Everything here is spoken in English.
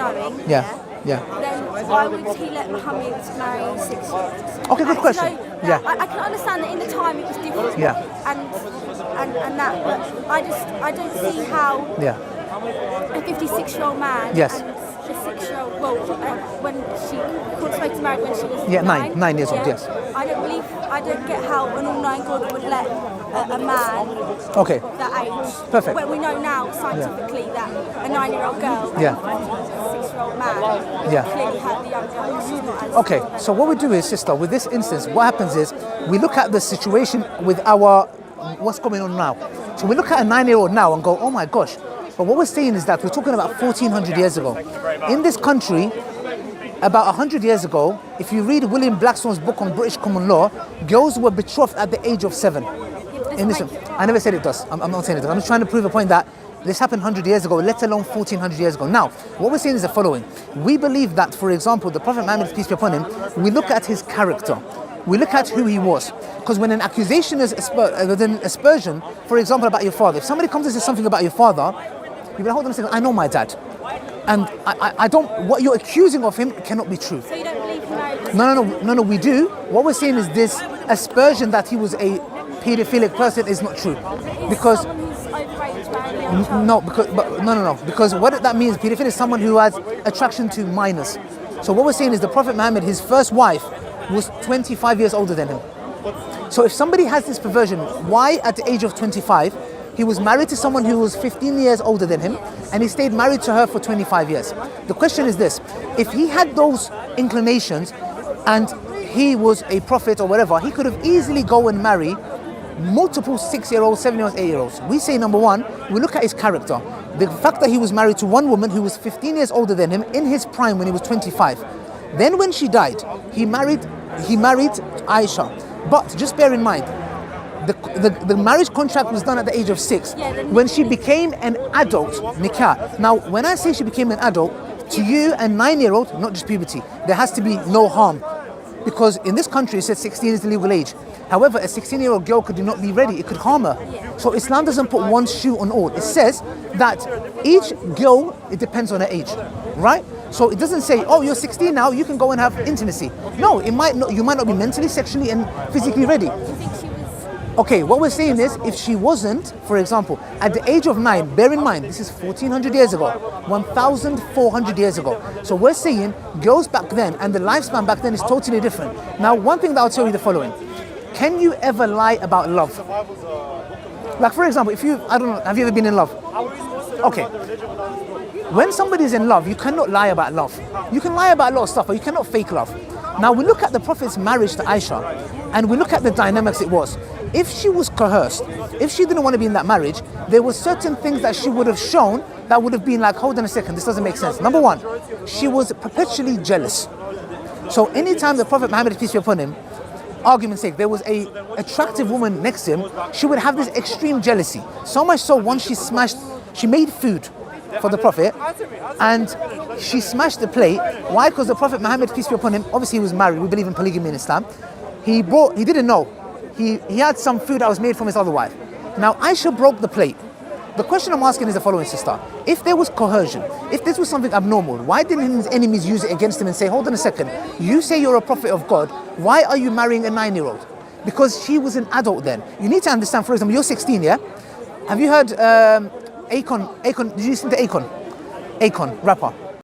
knowing. Yeah. Yeah. Then why would he let Muhammad marry 6-year-olds? Okay, good question. Yeah. I can understand that in the time it was different. Yeah. And that, but I don't see how a 56-year-old man Yes. and a 6-year-old, well, when she was supposed to marry when she was 9 years old, yes. I don't get how an all-knowing God would let a man Okay. that age. Perfect. When we know now scientifically that a 9-year-old girl and a 6-year-old man clearly had the young girl because she's not as Okay, so what we do is, sister, with this instance, what happens is we look at the situation with our, what's going on now. So we look at a 9-year-old now and go, oh my gosh. But what we're saying is that we're talking about 1400 years ago. In this country, about 100 years ago, if you read William Blackstone's book on British common law, girls were betrothed at the age of 7. In this, I never said it does. I'm not saying it does. I'm just trying to prove a point that this happened 100 years ago, let alone 1400 years ago. Now, what we're saying is the following. We believe that, for example, the Prophet Muhammad, peace be upon him, we look at his character. We look at who he was. Because when an accusation is an aspersion, for example, about your father, if somebody comes and says something about your father, you will hold them and say, I know my dad. And I don't, what you're accusing of him cannot be true. So you don't believe he married? No, we do. What we're saying is this aspersion that he was a paedophilic person is not true. Because Someone who's overage marrying a young child? no. Because what that means, paedophile is someone who has attraction to minors. So what we're saying is the Prophet Muhammad, his first wife, was 25 years older than him. So if somebody has this perversion, why at the age of 25, he was married to someone who was 15 years older than him, and he stayed married to her for 25 years. The question is this, if he had those inclinations and he was a prophet or whatever, he could have easily go and marry multiple 6-year-olds, 7-year-olds, 8-year-olds. We say, number one, we look at his character. The fact that he was married to one woman who was 15 years older than him in his prime when he was 25. Then when she died, he married Aisha. But just bear in mind, the marriage contract was done at the age of 6. When she became an adult, nikah. Now, when I say she became an adult, to you, a 9-year-old, not just puberty, there has to be no harm. Because in this country, it says 16 is the legal age. However, a 16-year-old girl could not be ready. It could harm her. So Islam doesn't put one shoe on all. It says that each girl, it depends on her age, right? So it doesn't say, oh, you're 16 now, you can go and have intimacy. No, it might not. You might not be mentally, sexually, and physically ready. Do you think she was? Okay, what we're saying is, if she wasn't, for example, at the age of 9, bear in mind, this is 1400 years ago, 1400 years ago. So we're saying girls back then and the lifespan back then is totally different. Now, one thing that I'll tell you the following. Can you ever lie about love? Like, for example, I don't know, have you ever been in love? Okay. When somebody's in love, you cannot lie about love. You can lie about a lot of stuff, but you cannot fake love. Now, we look at the Prophet's marriage to Aisha, and we look at the dynamics it was. If she was coerced, if she didn't want to be in that marriage, there were certain things that she would have shown that would have been like, hold on a second, this doesn't make sense. Number one, she was perpetually jealous. So anytime the Prophet Muhammad, peace be upon him, argument's sake, there was a attractive woman next to him, she would have this extreme jealousy. So much so, once she made food for the Prophet, and she smashed the plate. Why? Because the Prophet Muhammad, peace be upon him, obviously he was married, we believe in polygamy in Islam. He didn't know. He had some food that was made from his other wife. Now, Aisha broke the plate. The question I'm asking is the following, sister. If there was coercion, if this was something abnormal, why didn't his enemies use it against him and say, hold on a second, you say you're a prophet of God, why are you marrying a 9-year-old? Because she was an adult then. You need to understand, for example, you're 16, yeah? Have you heard Akon, did you listen to Akon? Akon, rapper.